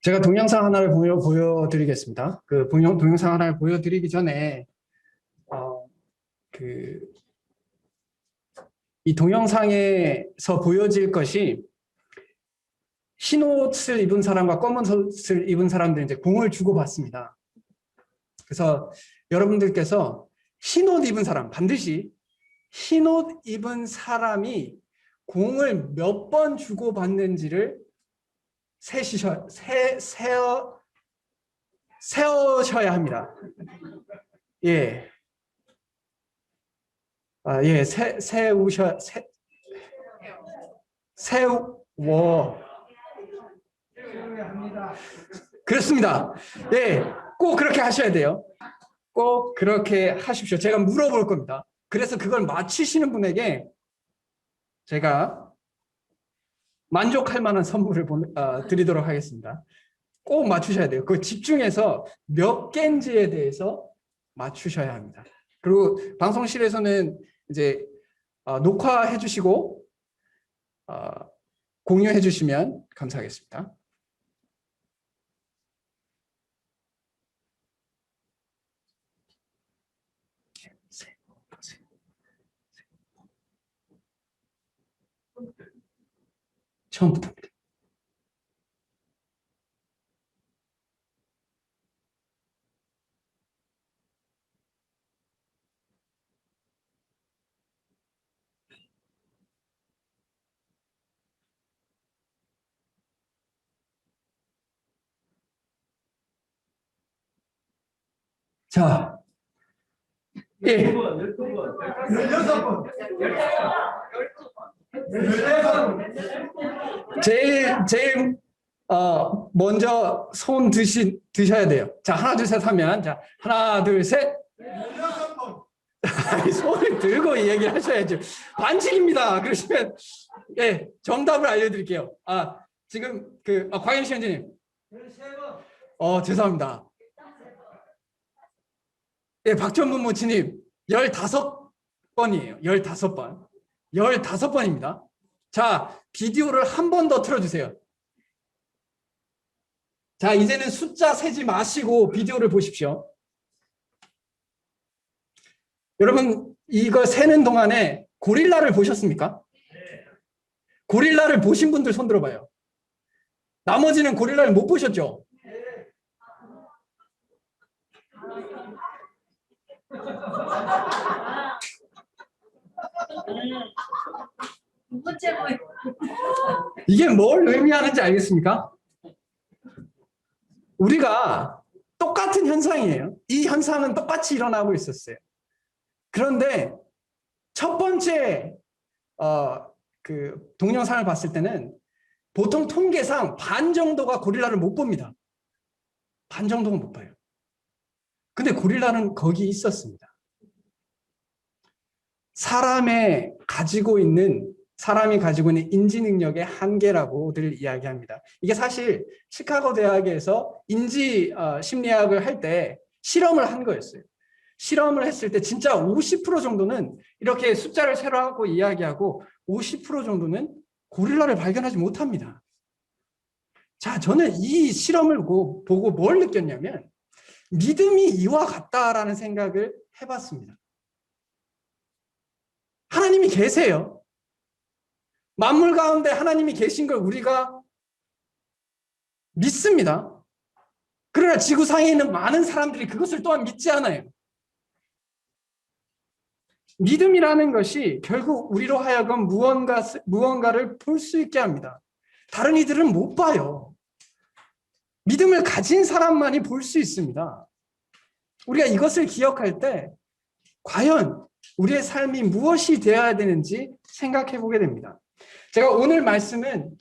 제가 동영상 하나를 보여드리겠습니다. 그 동영상 하나를 보여드리기 전에 이 동영상에서 보여질 것이 흰 옷을 입은 사람과 검은 옷을 입은 사람들이 이제 공을 주고받습니다. 그래서 여러분들께서 흰 옷 입은 사람, 반드시 흰 옷 입은 사람이 공을 몇 번 주고받는지를 세우셔야 합니다. 예. 세워. 그렇습니다. 예. 꼭 그렇게 하셔야 돼요. 꼭 그렇게 하십시오. 제가 물어볼 겁니다. 그래서 그걸 맞히시는 분에게 제가 만족할 만한 선물을 드리도록 하겠습니다. 꼭 맞추셔야 돼요. 그 집중해서 몇 개인지에 대해서 맞추셔야 합니다. 그리고 방송실에서는 이제 녹화해 주시고 공유해 주시면 감사하겠습니다. 처음부터입니다. 자, 예. 16번. 제일 먼저 손 드셔야 돼요. 자, 하나, 둘, 셋 하면, 자, 하나, 둘, 셋. 16번. 손을 들고 얘기를 하셔야죠. 반칙입니다. 그러시면, 예, 정답을 알려드릴게요. 지금, 광현시 현재님. 13번. 죄송합니다. 예, 박전문 모치님. 15번이에요. 15번. 15번입니다. 자, 비디오를 한 번 더 틀어주세요. 자, 이제는 숫자 세지 마시고 비디오를 보십시오. 여러분, 이거 세는 동안에 고릴라를 보셨습니까? 고릴라를 보신 분들 손 들어봐요. 나머지는 고릴라를 못 보셨죠? 이게 뭘 의미하는지 알겠습니까? 우리가 똑같은 현상이에요. 이 현상은 똑같이 일어나고 있었어요. 그런데 첫 번째 동영상을 봤을 때는 보통 통계상 반 정도가 고릴라를 못 봅니다. 반 정도는 못 봐요. 근데 고릴라는 거기 있었습니다. 사람이 가지고 있는 인지 능력의 한계라고들 이야기합니다. 이게 사실 시카고 대학에서 인지 심리학을 할 때 실험을 한 거였어요. 실험을 했을 때 진짜 50% 정도는 이렇게 숫자를 세로하고 이야기하고 50% 정도는 고릴라를 발견하지 못합니다. 자, 저는 이 실험을 보고 뭘 느꼈냐면 믿음이 이와 같다라는 생각을 해봤습니다. 하나님이 계세요. 만물 가운데 하나님이 계신 걸 우리가 믿습니다. 그러나 지구상에 있는 많은 사람들이 그것을 또한 믿지 않아요. 믿음이라는 것이 결국 우리로 하여금 무언가를 볼 수 있게 합니다. 다른 이들은 못 봐요. 믿음을 가진 사람만이 볼 수 있습니다. 우리가 이것을 기억할 때 과연 우리의 삶이 무엇이 되어야 되는지 생각해 보게 됩니다. 제가 오늘 말씀은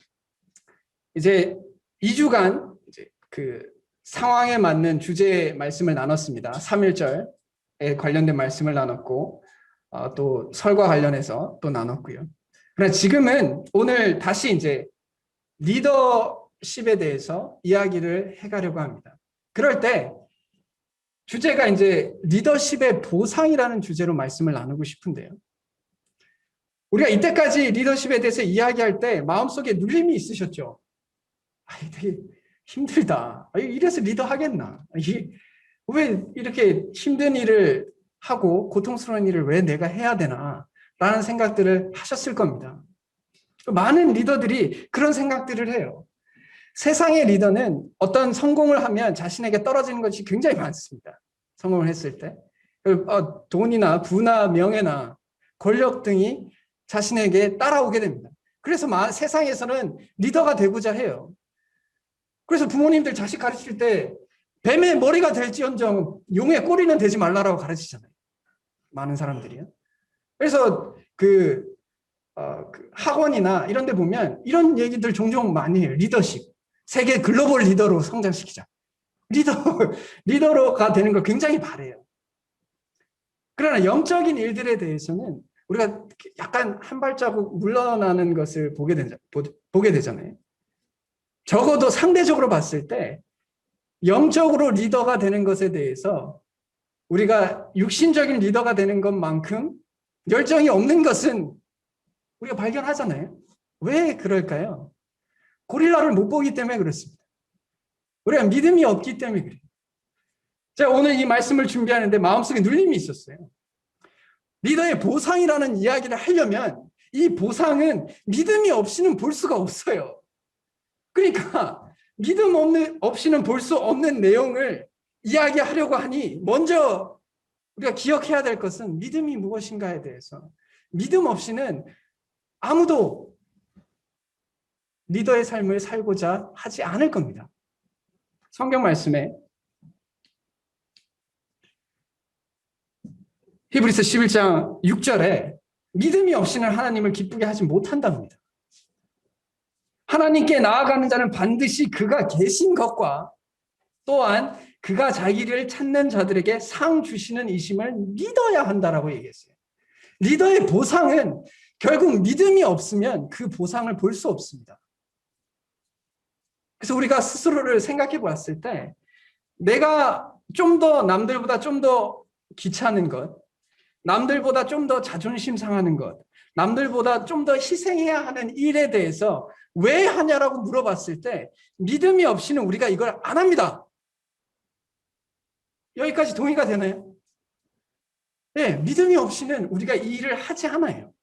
이제 2주간 그 상황에 맞는 주제의 말씀을 나눴습니다. 3.1절에 관련된 말씀을 나눴고 또 설과 관련해서 또 나눴고요. 그러나 지금은 오늘 다시 이제 리더십에 대해서 이야기를 해가려고 합니다. 그럴 때 주제가 이제 리더십의 보상이라는 주제로 말씀을 나누고 싶은데요. 우리가 이때까지 리더십에 대해서 이야기할 때 마음속에 눌림이 있으셨죠? 되게 힘들다. 이래서 리더 하겠나? 왜 이렇게 힘든 일을 하고 고통스러운 일을 왜 내가 해야 되나? 라는 생각들을 하셨을 겁니다. 많은 리더들이 그런 생각들을 해요. 세상의 리더는 어떤 성공을 하면 자신에게 떨어지는 것이 굉장히 많습니다. 성공을 했을 때. 돈이나 부나 명예나 권력 등이 자신에게 따라오게 됩니다. 그래서 세상에서는 리더가 되고자 해요. 그래서 부모님들 자식 가르칠 때 뱀의 머리가 될지언정 용의 꼬리는 되지 말라라고 가르치잖아요. 많은 사람들이요. 그래서 그 학원이나 이런 데 보면 이런 얘기들 종종 많이 해요. 리더십. 세계 글로벌 리더로 성장시키자. 리더로가 되는 걸 굉장히 바래요. 그러나 영적인 일들에 대해서는 우리가 약간 한 발자국 물러나는 것을 보게 되잖아요. 적어도 상대적으로 봤을 때 영적으로 리더가 되는 것에 대해서 우리가 육신적인 리더가 되는 것만큼 열정이 없는 것은 우리가 발견하잖아요. 왜 그럴까요? 고릴라를 못 보기 때문에 그렇습니다. 우리가 믿음이 없기 때문에 그래요. 제가 오늘 이 말씀을 준비하는데 마음속에 눌림이 있었어요. 리더의 보상이라는 이야기를 하려면 이 보상은 믿음이 없이는 볼 수가 없어요. 그러니까 믿음 없이는 볼 수 없는 내용을 이야기하려고 하니 먼저 우리가 기억해야 될 것은 믿음이 무엇인가에 대해서 믿음 없이는 아무도 리더의 삶을 살고자 하지 않을 겁니다. 성경 말씀에 히브리서 11장 6절에 믿음이 없이는 하나님을 기쁘게 하지 못한답니다. 하나님께 나아가는 자는 반드시 그가 계신 것과 또한 그가 자기를 찾는 자들에게 상 주시는 이심을 믿어야 한다라고 얘기했어요. 리더의 보상은 결국 믿음이 없으면 그 보상을 볼 수 없습니다. 그래서 우리가 스스로를 생각해 보았을 때 내가 좀 더 남들보다 좀 더 귀찮은 것, 남들보다 좀 더 자존심 상하는 것, 남들보다 좀 더 희생해야 하는 일에 대해서 왜 하냐라고 물어봤을 때 믿음이 없이는 우리가 이걸 안 합니다. 여기까지 동의가 되나요? 네, 믿음이 없이는 우리가 이 일을 하지 않아요.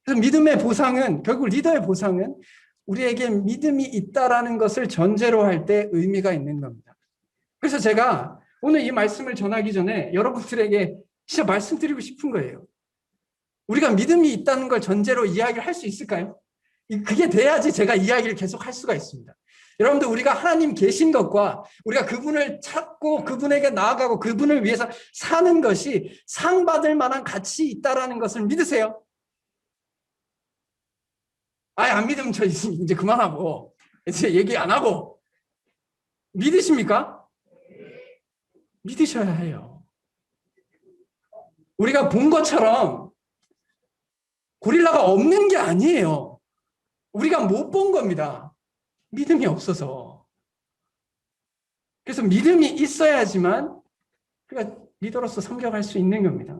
그래서 믿음의 보상은, 결국 리더의 보상은 우리에게 믿음이 있다라는 것을 전제로 할 때 의미가 있는 겁니다. 그래서 제가 오늘 이 말씀을 전하기 전에 여러분들에게 진짜 말씀드리고 싶은 거예요. 우리가 믿음이 있다는 걸 전제로 이야기를 할 수 있을까요? 그게 돼야지 제가 이야기를 계속 할 수가 있습니다. 여러분들, 우리가 하나님 계신 것과 우리가 그분을 찾고 그분에게 나아가고 그분을 위해서 사는 것이 상 받을 만한 가치 있다라는 것을 믿으세요? 안 믿으면 저 이제 그만하고 이제 얘기 안 하고. 믿으십니까? 믿으셔야 해요. 우리가 본 것처럼 고릴라가 없는 게 아니에요. 우리가 못 본 겁니다. 믿음이 없어서. 그래서 믿음이 있어야지만 우리가 리더로서 섬겨갈 수 있는 겁니다.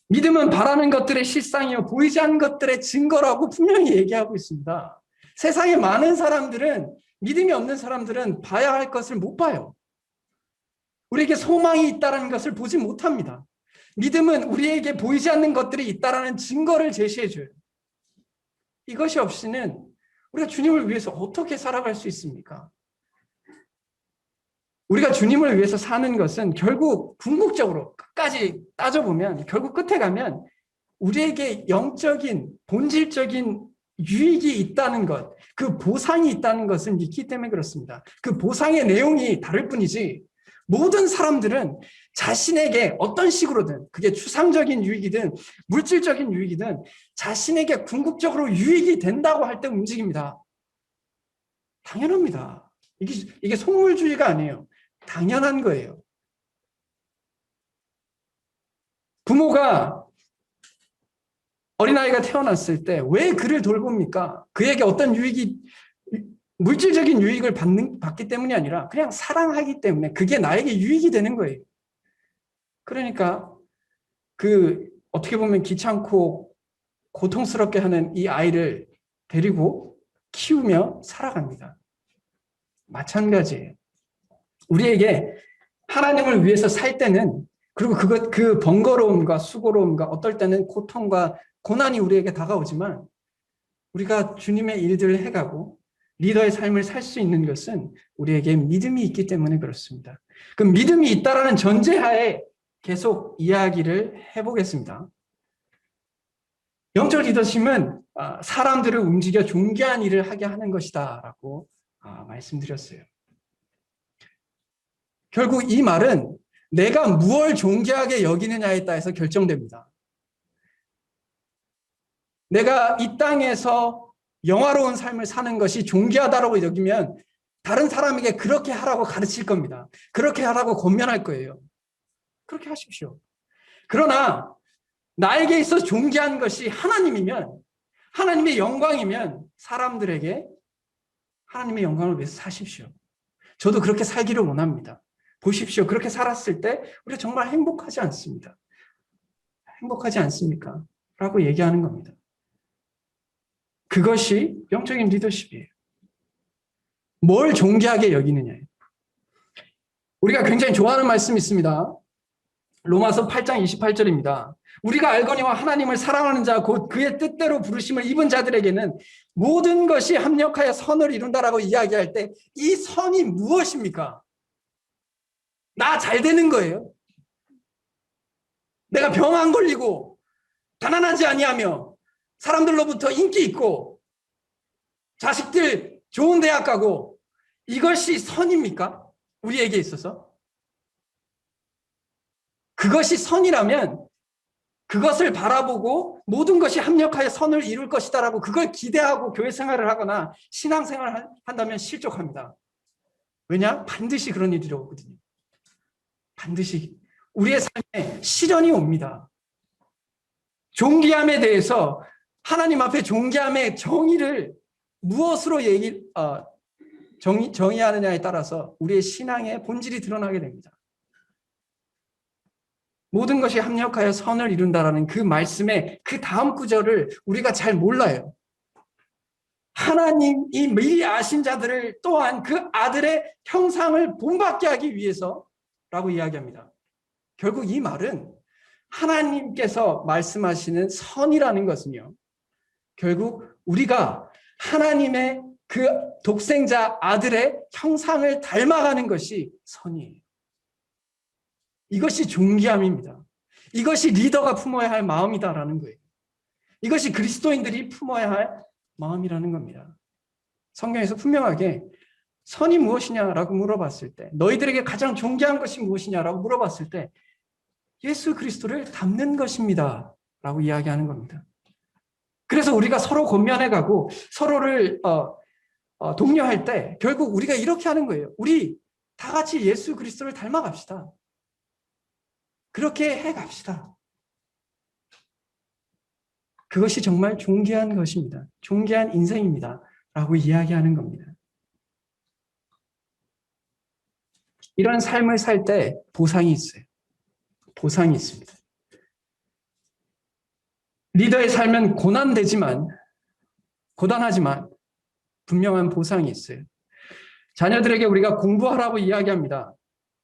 믿음은 바라는 것들의 실상이요 보이지 않는 것들의 증거라고 분명히 얘기하고 있습니다. 세상에 많은 사람들은, 믿음이 없는 사람들은 봐야 할 것을 못 봐요. 우리에게 소망이 있다는 것을 보지 못합니다. 믿음은 우리에게 보이지 않는 것들이 있다는 증거를 제시해줘요. 이것이 없이는 우리가 주님을 위해서 어떻게 살아갈 수 있습니까? 우리가 주님을 위해서 사는 것은 결국 궁극적으로 끝까지 따져보면 결국 끝에 가면 우리에게 영적인 본질적인 유익이 있다는 것, 그 보상이 있다는 것을 믿기 때문에 그렇습니다. 그 보상의 내용이 다를 뿐이지 모든 사람들은 자신에게 어떤 식으로든, 그게 추상적인 유익이든 물질적인 유익이든 자신에게 궁극적으로 유익이 된다고 할 때 움직입니다. 당연합니다. 이게 속물주의가 아니에요. 당연한 거예요. 부모가 어린아이가 태어났을 때 왜 그를 돌봅니까? 그에게 어떤 유익이, 물질적인 유익을 받기 때문이 아니라 그냥 사랑하기 때문에 그게 나에게 유익이 되는 거예요. 그러니까 어떻게 보면 귀찮고 고통스럽게 하는 이 아이를 데리고 키우며 살아갑니다. 마찬가지예요. 우리에게 하나님을 위해서 살 때는, 그리고 그 번거로움과 수고로움과 어떨 때는 고통과 고난이 우리에게 다가오지만 우리가 주님의 일들을 해가고 리더의 삶을 살 수 있는 것은 우리에게 믿음이 있기 때문에 그렇습니다. 그 믿음이 있다라는 전제하에 계속 이야기를 해보겠습니다. 영적 리더십은 사람들을 움직여 존귀한 일을 하게 하는 것이다라고 말씀드렸어요. 결국 이 말은 내가 무엇을 존귀하게 여기느냐에 따라서 결정됩니다. 내가 이 땅에서 영화로운 삶을 사는 것이 존귀하다고 여기면 다른 사람에게 그렇게 하라고 가르칠 겁니다. 그렇게 하라고 권면할 거예요. 그렇게 하십시오. 그러나 나에게 있어 존귀한 것이 하나님이면, 하나님의 영광이면 사람들에게 하나님의 영광을 위해서 사십시오. 저도 그렇게 살기를 원합니다. 보십시오. 그렇게 살았을 때 우리가 정말 행복하지 않습니다. 행복하지 않습니까? 라고 얘기하는 겁니다. 그것이 영적인 리더십이에요. 뭘 존귀하게 여기느냐예요. 우리가 굉장히 좋아하는 말씀이 있습니다. 로마서 8장 28절입니다. 우리가 알거니와 하나님을 사랑하는 자 곧 그의 뜻대로 부르심을 입은 자들에게는 모든 것이 합력하여 선을 이룬다라고 이야기할 때 이 선이 무엇입니까? 나 잘 되는 거예요. 내가 병 안 걸리고 가난하지 아니하며 사람들로부터 인기 있고 자식들 좋은 대학 가고, 이것이 선입니까? 우리에게 있어서? 그것이 선이라면 그것을 바라보고 모든 것이 합력하여 선을 이룰 것이다라고 그걸 기대하고 교회 생활을 하거나 신앙 생활을 한다면 실족합니다. 왜냐? 반드시 그런 일이 오거든요. 반드시 우리의 삶에 시련이 옵니다. 존귀함에 대해서 하나님 앞에 존귀함의 정의를 무엇으로 정의하느냐에 따라서 우리의 신앙의 본질이 드러나게 됩니다. 모든 것이 합력하여 선을 이룬다라는 그 말씀의 그 다음 구절을 우리가 잘 몰라요. 하나님이 미리 아신 자들을 또한 그 아들의 형상을 본받게 하기 위해서라고 이야기합니다. 결국 이 말은 하나님께서 말씀하시는 선이라는 것은요, 결국 우리가 하나님의 그 독생자 아들의 형상을 닮아가는 것이 선이에요. 이것이 존귀함입니다. 이것이 리더가 품어야 할 마음이다라는 거예요. 이것이 그리스도인들이 품어야 할 마음이라는 겁니다. 성경에서 분명하게 선이 무엇이냐라고 물어봤을 때, 너희들에게 가장 존귀한 것이 무엇이냐라고 물어봤을 때 예수 그리스도를 닮는 것입니다 라고 이야기하는 겁니다. 그래서 우리가 서로 권면해가고 서로를 독려할 때 결국 우리가 이렇게 하는 거예요. 우리 다 같이 예수 그리스도를 닮아갑시다. 그렇게 해갑시다. 그것이 정말 존귀한 것입니다. 존귀한 인생입니다 라고 이야기하는 겁니다. 이런 삶을 살 때 보상이 있어요. 보상이 있습니다. 리더의 삶은 고단하지만 분명한 보상이 있어요. 자녀들에게 우리가 공부하라고 이야기합니다.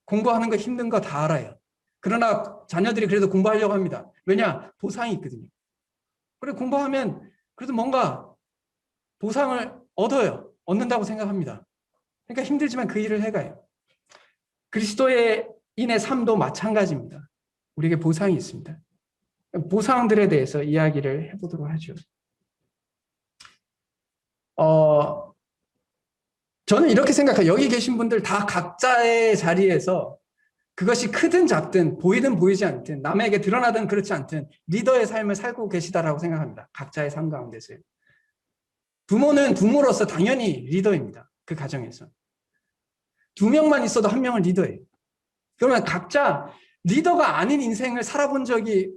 공부하는 거 힘든 거 다 알아요. 그러나 자녀들이 그래도 공부하려고 합니다. 왜냐? 보상이 있거든요. 그래, 공부하면 그래도 뭔가 보상을 얻는다고 생각합니다. 그러니까 힘들지만 그 일을 해가요. 그리스도인의 삶도 마찬가지입니다. 우리에게 보상이 있습니다. 보상들에 대해서 이야기를 해보도록 하죠. 저는 이렇게 생각해요. 여기 계신 분들 다 각자의 자리에서 그것이 크든 작든 보이든 보이지 않든 남에게 드러나든 그렇지 않든 리더의 삶을 살고 계시다라고 생각합니다. 각자의 삶 가운데서요. 부모는 부모로서 당연히 리더입니다. 그 가정에서. 2명만 있어도 1명은 리더예요. 그러면 각자 리더가 아닌 인생을 살아본 적이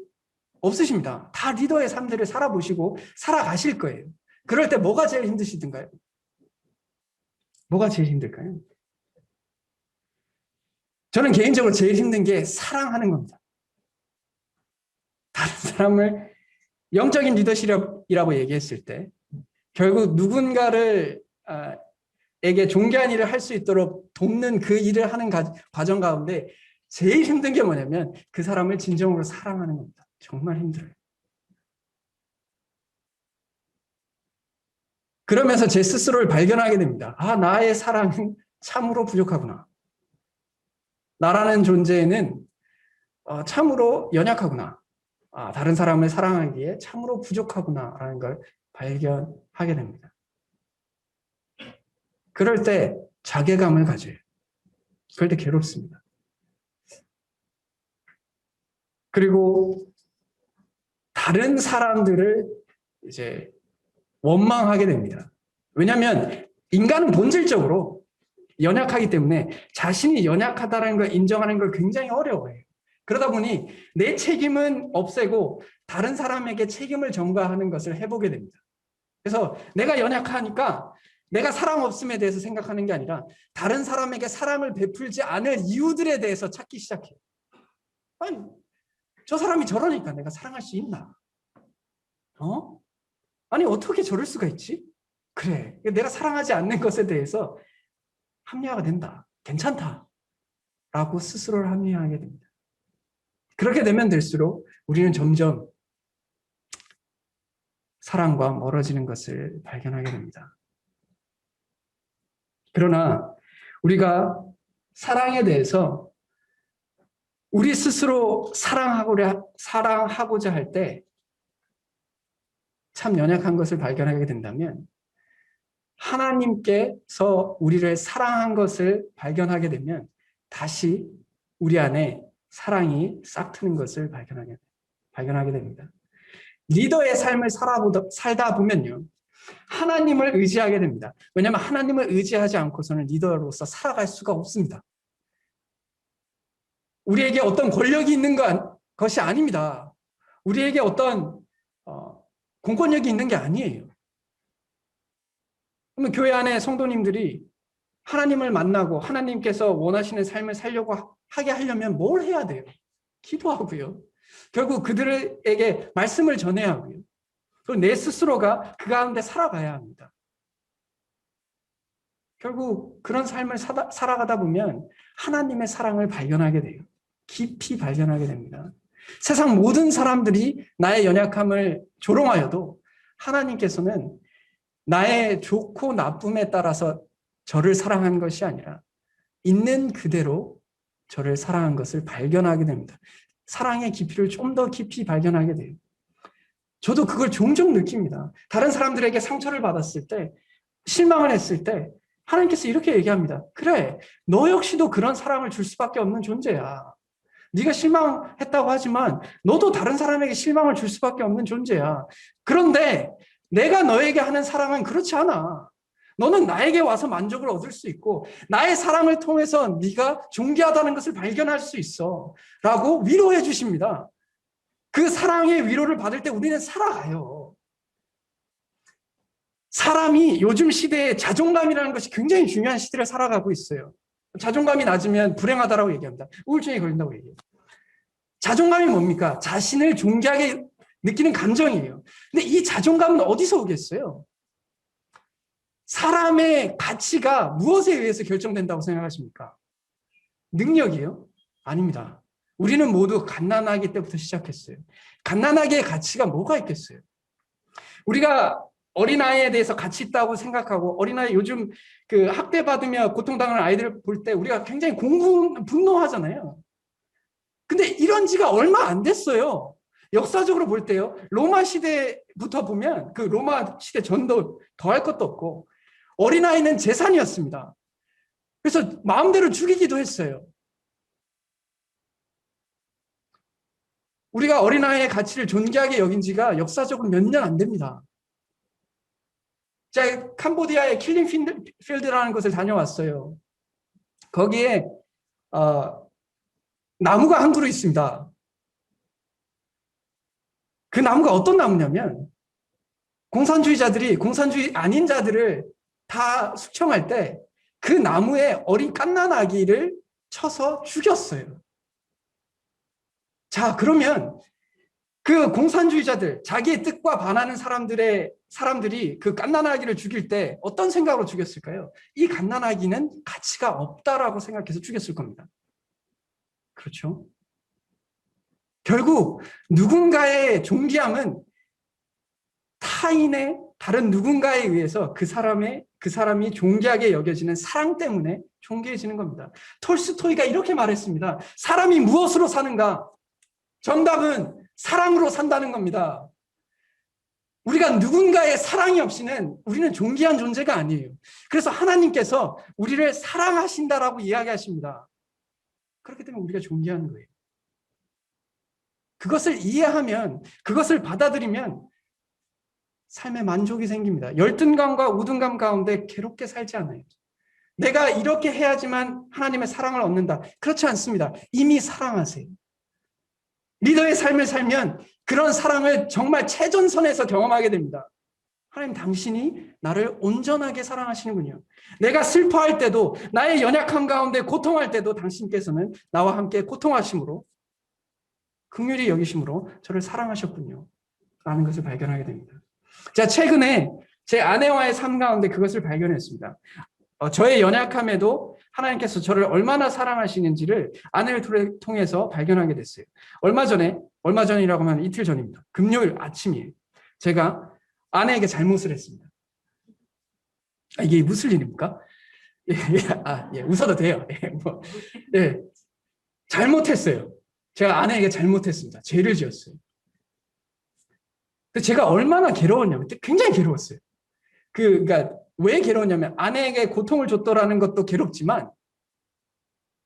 없으십니다. 다 리더의 삶들을 살아보시고 살아가실 거예요. 그럴 때 뭐가 제일 힘드시던가요? 뭐가 제일 힘들까요? 저는 개인적으로 제일 힘든 게 사랑하는 겁니다. 다른 사람을 영적인 리더십이라고 얘기했을 때 결국 누군가를 에게 존귀한 일을 할 수 있도록 돕는 그 일을 하는 과정 가운데 제일 힘든 게 뭐냐면 그 사람을 진정으로 사랑하는 겁니다. 정말 힘들어요. 그러면서 제 스스로를 발견하게 됩니다. 나의 사랑은 참으로 부족하구나. 나라는 존재는 참으로 연약하구나. 다른 사람을 사랑하기에 참으로 부족하구나라는 걸 발견하게 됩니다. 그럴 때 자괴감을 가져요. 그럴 때 괴롭습니다. 그리고 다른 사람들을 이제 원망하게 됩니다. 왜냐하면 인간은 본질적으로 연약하기 때문에 자신이 연약하다는 걸 인정하는 걸 굉장히 어려워해요. 그러다 보니 내 책임은 없애고 다른 사람에게 책임을 전가하는 것을 해보게 됩니다. 그래서 내가 연약하니까 내가 사랑 없음에 대해서 생각하는 게 아니라 다른 사람에게 사랑을 베풀지 않을 이유들에 대해서 찾기 시작해요. 아니, 저 사람이 저러니까 내가 사랑할 수 있나? 아니, 어떻게 저럴 수가 있지? 그래, 내가 사랑하지 않는 것에 대해서 합리화가 된다. 괜찮다. 라고 스스로를 합리화하게 됩니다. 그렇게 되면 될수록 우리는 점점 사랑과 멀어지는 것을 발견하게 됩니다. 그러나 우리가 사랑에 대해서 우리 스스로 사랑하고자 할 때 참 연약한 것을 발견하게 된다면 하나님께서 우리를 사랑한 것을 발견하게 되면 다시 우리 안에 사랑이 싹트는 것을 발견하게 됩니다. 리더의 삶을 살다 보면요, 하나님을 의지하게 됩니다. 왜냐하면 하나님을 의지하지 않고서는 리더로서 살아갈 수가 없습니다. 우리에게 어떤 권력이 있는 것이 아닙니다. 우리에게 어떤 공권력이 있는 게 아니에요. 그러면 교회 안에 성도님들이 하나님을 만나고 하나님께서 원하시는 삶을 살려고 하게 하려면 뭘 해야 돼요? 기도하고요. 결국 그들에게 말씀을 전해야 하고요. 그리고 내 스스로가 그 가운데 살아가야 합니다. 결국 그런 삶을 살아가다 보면 하나님의 사랑을 발견하게 돼요. 깊이 발견하게 됩니다. 세상 모든 사람들이 나의 연약함을 조롱하여도 하나님께서는 나의 좋고 나쁨에 따라서 저를 사랑한 것이 아니라 있는 그대로 저를 사랑한 것을 발견하게 됩니다. 사랑의 깊이를 좀 더 깊이 발견하게 돼요. 저도 그걸 종종 느낍니다. 다른 사람들에게 상처를 받았을 때, 실망을 했을 때 하나님께서 이렇게 얘기합니다. 그래, 너 역시도 그런 사랑을 줄 수밖에 없는 존재야. 네가 실망했다고 하지만 너도 다른 사람에게 실망을 줄 수밖에 없는 존재야. 그런데 내가 너에게 하는 사랑은 그렇지 않아. 너는 나에게 와서 만족을 얻을 수 있고 나의 사랑을 통해서 네가 존귀하다는 것을 발견할 수 있어. 라고 위로해 주십니다. 그 사랑의 위로를 받을 때 우리는 살아가요. 사람이 요즘 시대에 자존감이라는 것이 굉장히 중요한 시대를 살아가고 있어요. 자존감이 낮으면 불행하다라고 얘기합니다. 우울증에 걸린다고 얘기해요. 자존감이 뭡니까? 자신을 존귀하게 느끼는 감정이에요. 근데 이 자존감은 어디서 오겠어요? 사람의 가치가 무엇에 의해서 결정된다고 생각하십니까? 능력이요? 아닙니다. 우리는 모두 갓난아기 때부터 시작했어요. 갓난아기의 가치가 뭐가 있겠어요? 우리가 어린아이에 대해서 가치 있다고 생각하고 어린아이 요즘 그 학대받으며 고통당하는 아이들을 볼 때 우리가 굉장히 분노하잖아요. 근데 이런 지가 얼마 안 됐어요. 역사적으로 볼 때요. 로마 시대부터 보면 그 로마 시대 전도 더할 것도 없고 어린아이는 재산이었습니다. 그래서 마음대로 죽이기도 했어요. 우리가 어린아이의 가치를 존귀하게 여긴 지가 역사적으로 몇 년 안 됩니다. 제가 캄보디아의 킬링 필드라는 곳을 다녀왔어요. 거기에 나무가 한 그루 있습니다. 그 나무가 어떤 나무냐면 공산주의자들이 공산주의 아닌 자들을 다 숙청할 때 그 나무에 어린 갓난 아기를 쳐서 죽였어요. 자, 그러면 그 공산주의자들, 자기의 뜻과 반하는 사람들이 그 갓난아기를 죽일 때 어떤 생각으로 죽였을까요? 이 갓난아기는 가치가 없다라고 생각해서 죽였을 겁니다. 그렇죠? 결국 누군가의 존귀함은 타인의 다른 누군가에 의해서 그 사람이 존귀하게 여겨지는 사랑 때문에 존귀해지는 겁니다. 톨스토이가 이렇게 말했습니다. 사람이 무엇으로 사는가? 정답은 사랑으로 산다는 겁니다. 우리가 누군가의 사랑이 없이는 우리는 존귀한 존재가 아니에요. 그래서 하나님께서 우리를 사랑하신다라고 이야기하십니다. 그렇기 때문에 우리가 존귀한 거예요. 그것을 이해하면, 그것을 받아들이면 삶에 만족이 생깁니다. 열등감과 우등감 가운데 괴롭게 살지 않아요. 내가 이렇게 해야지만 하나님의 사랑을 얻는다. 그렇지 않습니다. 이미 사랑하세요. 리더의 삶을 살면 그런 사랑을 정말 최전선에서 경험하게 됩니다. 하나님, 당신이 나를 온전하게 사랑하시는군요. 내가 슬퍼할 때도, 나의 연약함 가운데 고통할 때도 당신께서는 나와 함께 고통하심으로, 긍휼히 여기심으로 저를 사랑하셨군요. 라는 것을 발견하게 됩니다. 제가 최근에 제 아내와의 삶 가운데 그것을 발견했습니다. 저의 연약함에도 하나님께서 저를 얼마나 사랑하시는지를 아내를 통해서 발견하게 됐어요. 얼마 전이라고 하면 이틀 전입니다. 금요일 아침이에요. 제가 아내에게 잘못을 했습니다. 이게 무슨 일입니까? 웃어도 돼요. 잘못했어요. 제가 아내에게 잘못했습니다. 죄를 지었어요. 근데 제가 얼마나 괴로웠냐면, 굉장히 괴로웠어요. 그러니까 왜 괴로웠냐면, 아내에게 고통을 줬더라는 것도 괴롭지만,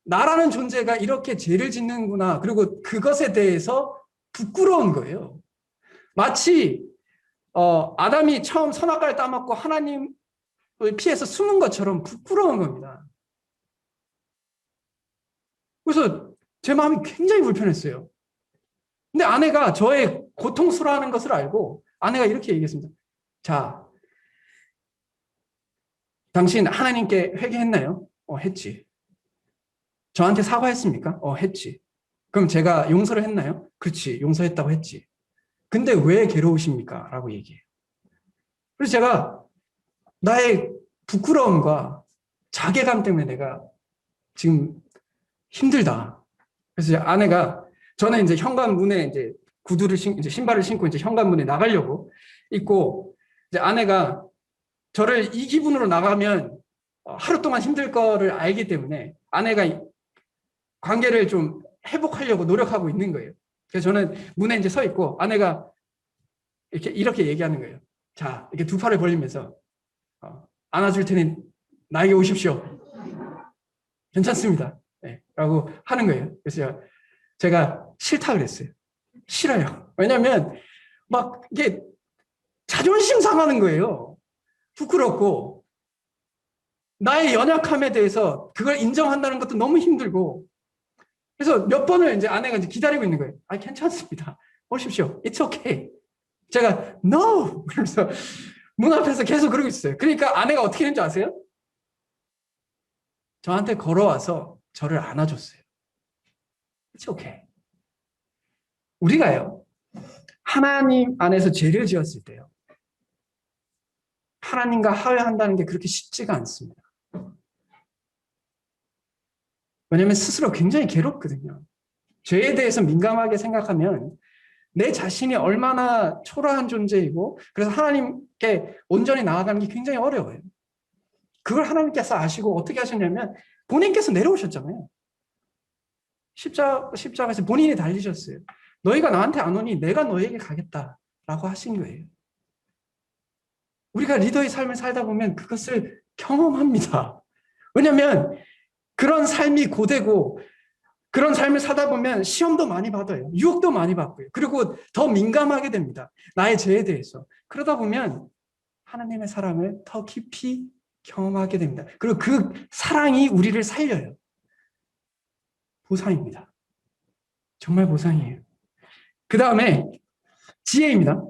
나라는 존재가 이렇게 죄를 짓는구나. 그리고 그것에 대해서 부끄러운 거예요. 마치 아담이 처음 선악과를 따먹고 하나님을 피해서 숨은 것처럼 부끄러운 겁니다. 그래서 제 마음이 굉장히 불편했어요. 근데 아내가 저의 고통스러워하는 것을 알고 아내가 이렇게 얘기했습니다. 자, 당신 하나님께 회개했나요? 했지. 저한테 사과했습니까? 했지. 그럼 제가 용서를 했나요? 그렇지, 용서했다고 했지. 근데 왜 괴로우십니까? 라고 얘기해요. 그래서 제가 나의 부끄러움과 자괴감 때문에 내가 지금 힘들다. 그래서 아내가, 저는 이제 현관문에 이제 이제 신발을 신고 이제 현관문에 나가려고 있고, 이제 아내가 저를 이 기분으로 나가면 하루 동안 힘들 거를 알기 때문에 아내가 관계를 좀 회복하려고 노력하고 있는 거예요. 그래서 저는 문에 이제 서 있고 아내가 이렇게 얘기하는 거예요. 자, 이렇게 두 팔을 벌리면서 안아줄 테니 나에게 오십시오. 괜찮습니다. 네, 라고 하는 거예요. 그래서 제가 싫다 그랬어요. 싫어요. 왜냐하면 막 이게 자존심 상하는 거예요. 부끄럽고 나의 연약함에 대해서 그걸 인정한다는 것도 너무 힘들고, 그래서 몇 번을 이제 아내가 이제 기다리고 있는 거예요. 괜찮습니다. 오십시오. It's okay. 제가 No! 그래서 문 앞에서 계속 그러고 있어요. 그러니까 아내가 어떻게 했는지 아세요? 저한테 걸어와서 저를 안아줬어요. It's okay. 우리가요, 하나님 안에서 죄를 지었을 때요, 하나님과 화해한다는 게 그렇게 쉽지가 않습니다. 왜냐하면 스스로 굉장히 괴롭거든요. 죄에 대해서 민감하게 생각하면 내 자신이 얼마나 초라한 존재이고, 그래서 하나님께 온전히 나아가는 게 굉장히 어려워요. 그걸 하나님께서 아시고 어떻게 하셨냐면 본인께서 내려오셨잖아요. 십자가에서 본인이 달리셨어요. 너희가 나한테 안 오니 내가 너에게 가겠다라고 하신 거예요. 우리가 리더의 삶을 살다 보면 그것을 경험합니다. 왜냐하면 그런 삶이 고되고, 그런 삶을 살다 보면 시험도 많이 받아요. 유혹도 많이 받고요. 그리고 더 민감하게 됩니다. 나의 죄에 대해서. 그러다 보면 하나님의 사랑을 더 깊이 경험하게 됩니다. 그리고 그 사랑이 우리를 살려요. 보상입니다. 정말 보상이에요. 그 다음에 지혜입니다.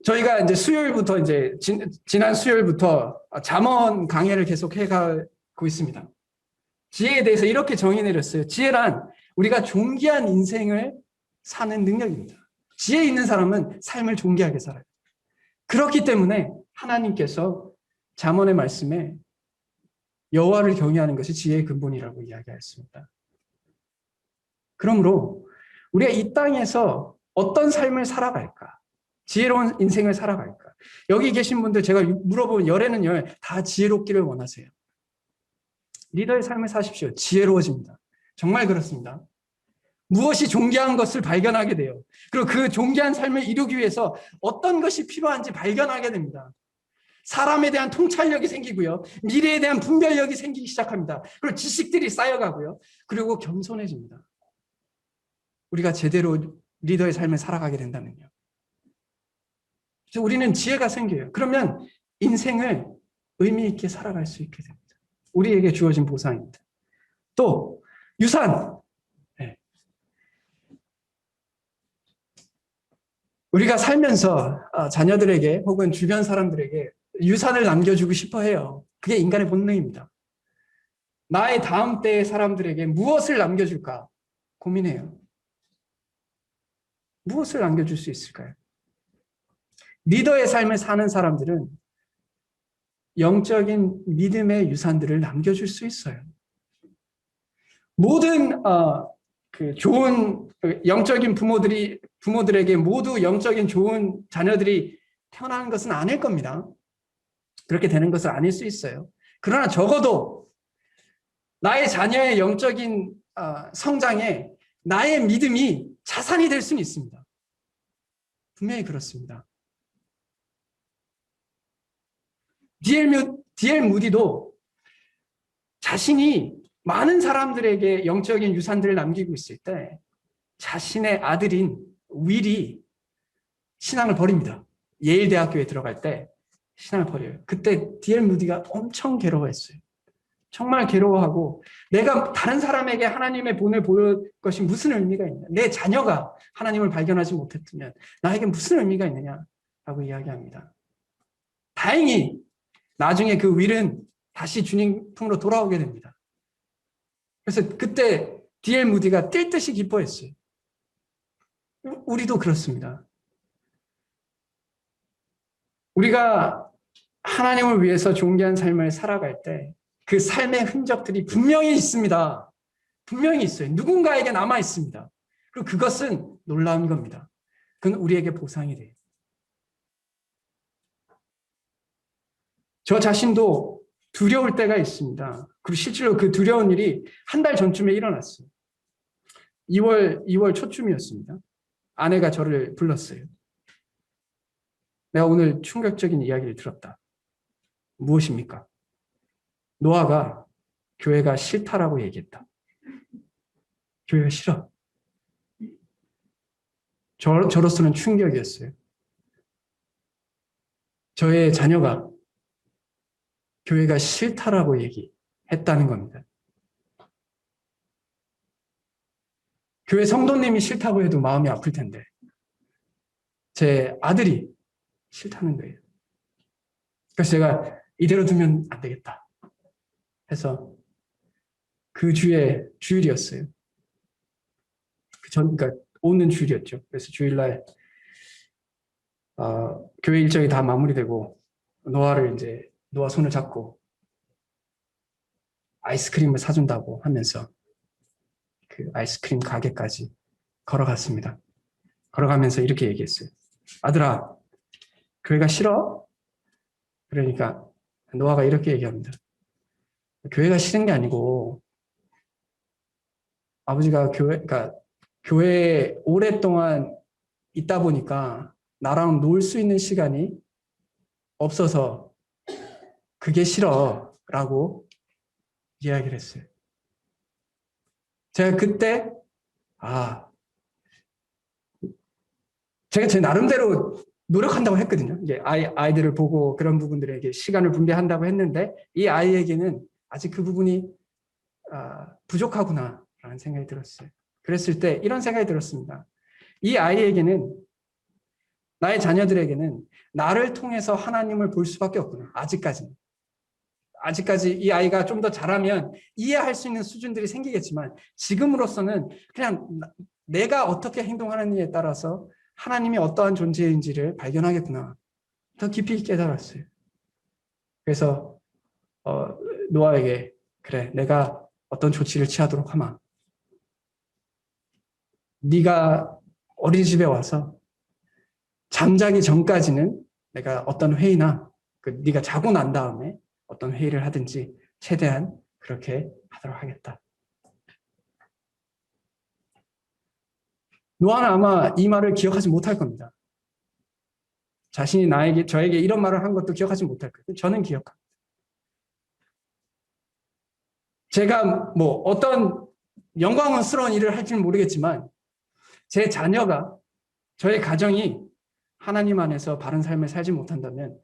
저희가 이제 수요일부터 이제 지난 수요일부터 잠언 강해를 계속 해가고 있습니다. 지혜에 대해서 이렇게 정의 내렸어요. 지혜란 우리가 존귀한 인생을 사는 능력입니다. 지혜 있는 사람은 삶을 존귀하게 살아요. 그렇기 때문에 하나님께서 잠언의 말씀에 여호와를 경외하는 것이 지혜의 근본이라고 이야기하였습니다. 그러므로 우리가 이 땅에서 어떤 삶을 살아갈까? 지혜로운 인생을 살아갈까? 여기 계신 분들 제가 물어보면 열에는 다 지혜롭기를 원하세요. 리더의 삶을 사십시오. 지혜로워집니다. 정말 그렇습니다. 무엇이 존귀한 것을 발견하게 돼요. 그리고 그 존귀한 삶을 이루기 위해서 어떤 것이 필요한지 발견하게 됩니다. 사람에 대한 통찰력이 생기고요. 미래에 대한 분별력이 생기기 시작합니다. 그리고 지식들이 쌓여가고요. 그리고 겸손해집니다. 우리가 제대로 리더의 삶을 살아가게 된다면요. 그래서 우리는 지혜가 생겨요. 그러면 인생을 의미 있게 살아갈 수 있게 됩니다. 우리에게 주어진 보상입니다. 또 유산. 네. 우리가 살면서 자녀들에게 혹은 주변 사람들에게 유산을 남겨주고 싶어 해요. 그게 인간의 본능입니다. 나의 다음 때의 사람들에게 무엇을 남겨줄까 고민해요. 무엇을 남겨줄 수 있을까요? 리더의 삶을 사는 사람들은 영적인 믿음의 유산들을 남겨줄 수 있어요. 모든 좋은 영적인 부모들에게 모두 영적인 좋은 자녀들이 태어나는 것은 아닐 겁니다. 그렇게 되는 것은 아닐 수 있어요. 그러나 적어도 나의 자녀의 영적인 성장에 나의 믿음이 자산이 될 수는 있습니다. 분명히 그렇습니다. D.L. 무디도 자신이 많은 사람들에게 영적인 유산들을 남기고 있을 때 자신의 아들인 윌이 신앙을 버립니다. 예일 대학교에 들어갈 때 신앙을 버려요. 그때 D.L. 무디가 엄청 괴로워했어요. 정말 괴로워하고 내가 다른 사람에게 하나님의 본을 보일 것이 무슨 의미가 있냐. 내 자녀가 하나님을 발견하지 못했으면 나에게 무슨 의미가 있느냐라고 이야기합니다. 다행히 나중에 그 윌은 다시 주님 품으로 돌아오게 됩니다. 그래서 그때 D.L. 무디가 뛸 듯이 기뻐했어요. 우리도 그렇습니다. 우리가 하나님을 위해서 존귀한 삶을 살아갈 때 그 삶의 흔적들이 분명히 있습니다. 분명히 있어요. 누군가에게 남아 있습니다. 그리고 그것은 놀라운 겁니다. 그건 우리에게 보상이 돼요. 저 자신도 두려울 때가 있습니다. 그리고 실제로 그 두려운 일이 한 달 전쯤에 일어났어요. 2월 초쯤이었습니다. 아내가 저를 불렀어요. 내가 오늘 충격적인 이야기를 들었다. 무엇입니까? 노아가 교회가 싫다라고 얘기했다. 교회가 싫어. 저로서는 충격이었어요. 저의 자녀가 교회가 싫다라고 얘기했다는 겁니다. 교회 성도님이 싫다고 해도 마음이 아플 텐데 제 아들이 싫다는 거예요. 그래서 제가 이대로 두면 안 되겠다 해서 그 주일이었어요. 그러니까 오는 주일이었죠. 그래서 주일날 교회 일정이 다 마무리되고 노아 손을 잡고 아이스크림을 사준다고 하면서 그 아이스크림 가게까지 걸어갔습니다. 걸어가면서 이렇게 얘기했어요. 아들아, 교회가 싫어? 그러니까 노아가 이렇게 얘기합니다. 교회가 싫은 게 아니고 아버지가 교회에 오랫동안 있다 보니까 나랑 놀 수 있는 시간이 없어서 그게 싫어라고 이야기를 했어요. 제가 그때 제가 제 나름대로 노력한다고 했거든요. 이제 아이들을 보고 그런 부분들에게 시간을 분배한다고 했는데 이 아이에게는 아직 그 부분이 부족하구나라는 생각이 들었어요. 그랬을 때 이런 생각이 들었습니다. 이 아이에게는 나의 자녀들에게는 나를 통해서 하나님을 볼 수밖에 없구나. 아직까지 이 아이가 좀 더 자라면 이해할 수 있는 수준들이 생기겠지만 지금으로서는 그냥 내가 어떻게 행동하느냐에 따라서 하나님이 어떠한 존재인지를 발견하겠구나. 더 깊이 깨달았어요. 그래서 노아에게 그래, 내가 어떤 조치를 취하도록 하마. 네가 어린이집에 와서 잠자기 전까지는 내가 어떤 회의나 네가 자고 난 다음에 어떤 회의를 하든지 최대한 그렇게 하도록 하겠다. 노아는 아마 이 말을 기억하지 못할 겁니다. 자신이 저에게 이런 말을 한 것도 기억하지 못할 거예요. 저는 기억합니다. 제가 뭐 어떤 영광스러운 일을 할지는 모르겠지만 제 자녀가, 저의 가정이 하나님 안에서 바른 삶을 살지 못한다면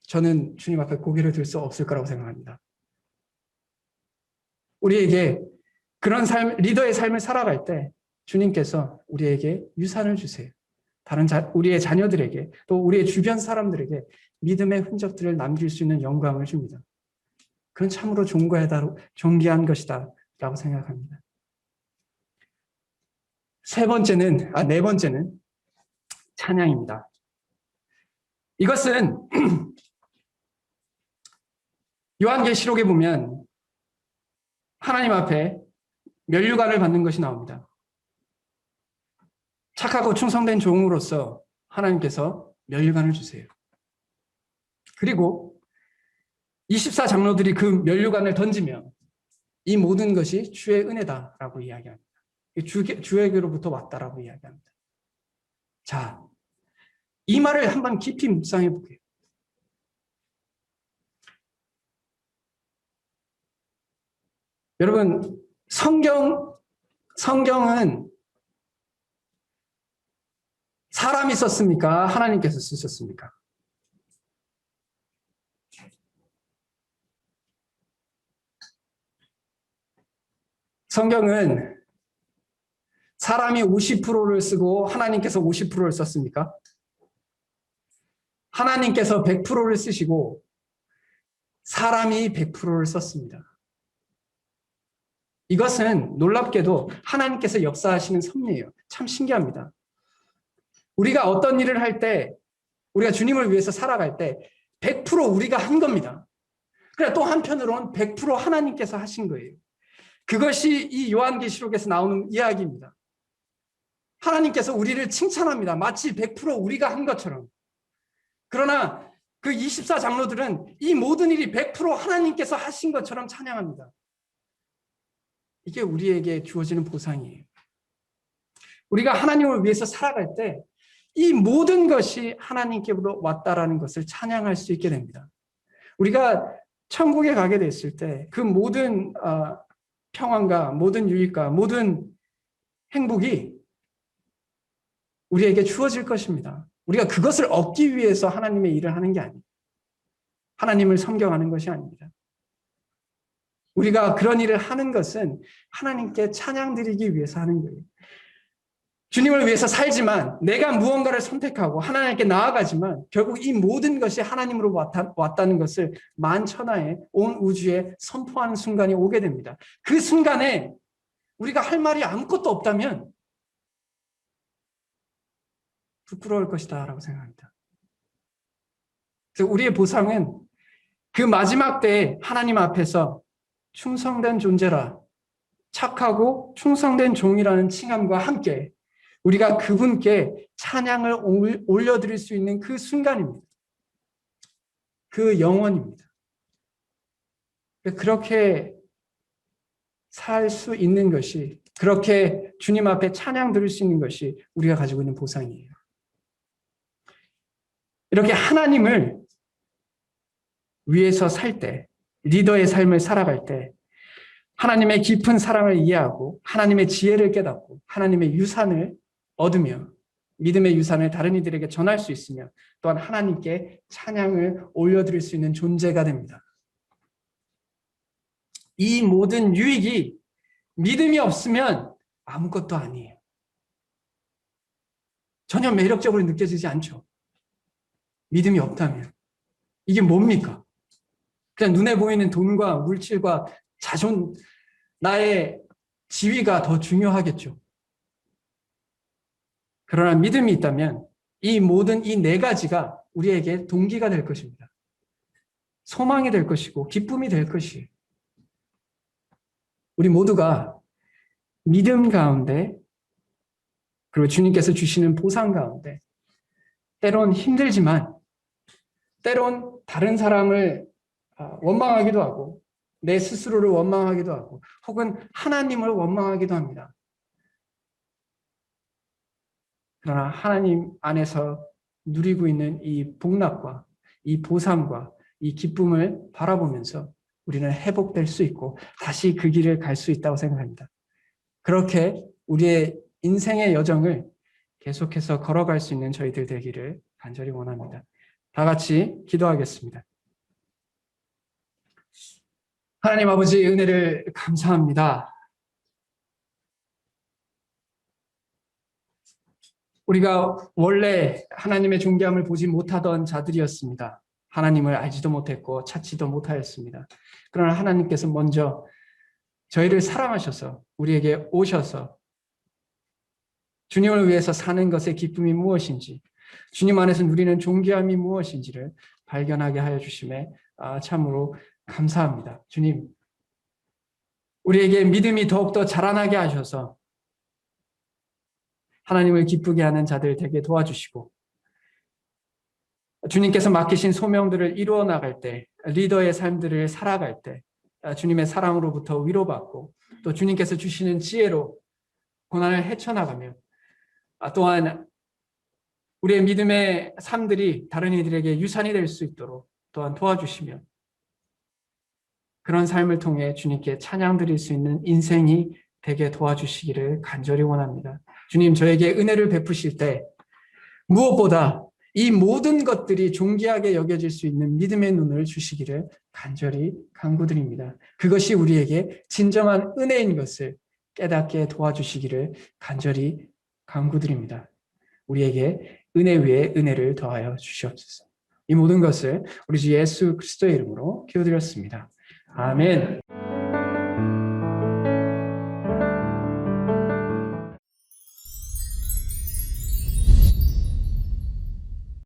저는 주님 앞에 고개를 들 수 없을 거라고 생각합니다. 우리에게 그런 리더의 삶을 살아갈 때 주님께서 우리에게 유산을 주세요. 우리의 자녀들에게 또 우리의 주변 사람들에게 믿음의 흔적들을 남길 수 있는 영광을 줍니다. 그건 참으로 존귀한 것이다 라고 생각합니다. 네 번째는 찬양입니다. 이것은 요한계시록에 보면 하나님 앞에 면류관을 받는 것이 나옵니다. 착하고 충성된 종으로서 하나님께서 면류관을 주세요. 그리고 24장로들이 그 면류관을 던지며 이 모든 것이 주의 은혜다라고 이야기합니다. 주에게로부터 왔다라고 이야기합니다. 자, 이 말을 한번 깊이 묵상해 볼게요. 여러분, 성경은 사람이 썼습니까? 하나님께서 쓰셨습니까? 성경은 사람이 50%를 쓰고 하나님께서 50%를 썼습니까? 하나님께서 100%를 쓰시고 사람이 100%를 썼습니다. 이것은 놀랍게도 하나님께서 역사하시는 섭리예요. 참 신기합니다. 우리가 어떤 일을 할 때, 우리가 주님을 위해서 살아갈 때 100% 우리가 한 겁니다. 그러나 또 한편으로는 100% 하나님께서 하신 거예요. 그것이 이 요한계시록에서 나오는 이야기입니다. 하나님께서 우리를 칭찬합니다. 마치 100% 우리가 한 것처럼. 그러나 그 24장로들은 이 모든 일이 100% 하나님께서 하신 것처럼 찬양합니다. 이게 우리에게 주어지는 보상이에요. 우리가 하나님을 위해서 살아갈 때 이 모든 것이 하나님께로 왔다라는 것을 찬양할 수 있게 됩니다. 우리가 천국에 가게 됐을 때 그 모든 평안과 모든 유익과 모든 행복이 우리에게 주어질 것입니다. 우리가 그것을 얻기 위해서 하나님의 일을 하는 게 아니에요. 하나님을 섬겨가는 것이 아닙니다. 우리가 그런 일을 하는 것은 하나님께 찬양 드리기 위해서 하는 거예요. 주님을 위해서 살지만 내가 무언가를 선택하고 하나님께 나아가지만 결국 이 모든 것이 하나님으로 왔다는 것을 만천하에 온 우주에 선포하는 순간이 오게 됩니다. 그 순간에 우리가 할 말이 아무것도 없다면 부끄러울 것이다 라고 생각합니다. 그래서 우리의 보상은 그 마지막 때에 하나님 앞에서 충성된 존재라, 착하고 충성된 종이라는 칭함과 함께 우리가 그분께 찬양을 올려드릴 수 있는 그 순간입니다. 그 영원입니다. 그렇게 살 수 있는 것이, 그렇게 주님 앞에 찬양 드릴 수 있는 것이 우리가 가지고 있는 보상이에요. 이렇게 하나님을 위해서 살 때, 리더의 삶을 살아갈 때 하나님의 깊은 사랑을 이해하고 하나님의 지혜를 깨닫고 하나님의 유산을 얻으며 믿음의 유산을 다른 이들에게 전할 수 있으며 또한 하나님께 찬양을 올려드릴 수 있는 존재가 됩니다. 이 모든 유익이 믿음이 없으면 아무것도 아니에요. 전혀 매력적으로 느껴지지 않죠. 믿음이 없다면. 이게 뭡니까? 그냥 눈에 보이는 돈과 물질과 자존, 나의 지위가 더 중요하겠죠. 그러나 믿음이 있다면 이 모든 이 네 가지가 우리에게 동기가 될 것입니다. 소망이 될 것이고 기쁨이 될 것이에요. 우리 모두가 믿음 가운데 그리고 주님께서 주시는 보상 가운데 때론 힘들지만 때론 다른 사람을 원망하기도 하고 내 스스로를 원망하기도 하고 혹은 하나님을 원망하기도 합니다. 그러나 하나님 안에서 누리고 있는 이 복락과 이 보상과 이 기쁨을 바라보면서 우리는 회복될 수 있고 다시 그 길을 갈 수 있다고 생각합니다. 그렇게 우리의 인생의 여정을 계속해서 걸어갈 수 있는 저희들 되기를 간절히 원합니다. 다 같이 기도하겠습니다. 하나님 아버지 은혜를 감사합니다. 우리가 원래 하나님의 존귀함을 보지 못하던 자들이었습니다. 하나님을 알지도 못했고 찾지도 못하였습니다. 그러나 하나님께서 먼저 저희를 사랑하셔서 우리에게 오셔서 주님을 위해서 사는 것의 기쁨이 무엇인지, 주님 안에서 누리는 존귀함이 무엇인지를 발견하게 하여 주심에 참으로 감사합니다. 주님, 우리에게 믿음이 더욱더 자라나게 하셔서 하나님을 기쁘게 하는 자들 되게 도와주시고 주님께서 맡기신 소명들을 이루어 나갈 때, 리더의 삶들을 살아갈 때 주님의 사랑으로부터 위로받고 또 주님께서 주시는 지혜로 고난을 헤쳐나가며 또한 우리의 믿음의 삶들이 다른 이들에게 유산이 될 수 있도록 또한 도와주시며 그런 삶을 통해 주님께 찬양 드릴 수 있는 인생이 되게 도와주시기를 간절히 원합니다. 주님, 저에게 은혜를 베푸실 때 무엇보다 이 모든 것들이 존귀하게 여겨질 수 있는 믿음의 눈을 주시기를 간절히 간구드립니다. 그것이 우리에게 진정한 은혜인 것을 깨닫게 도와주시기를 간절히 간구드립니다. 우리에게 은혜 위에 은혜를 더하여 주시옵소서. 이 모든 것을 우리 주 예수 그리스도의 이름으로 기도드렸습니다. 아멘.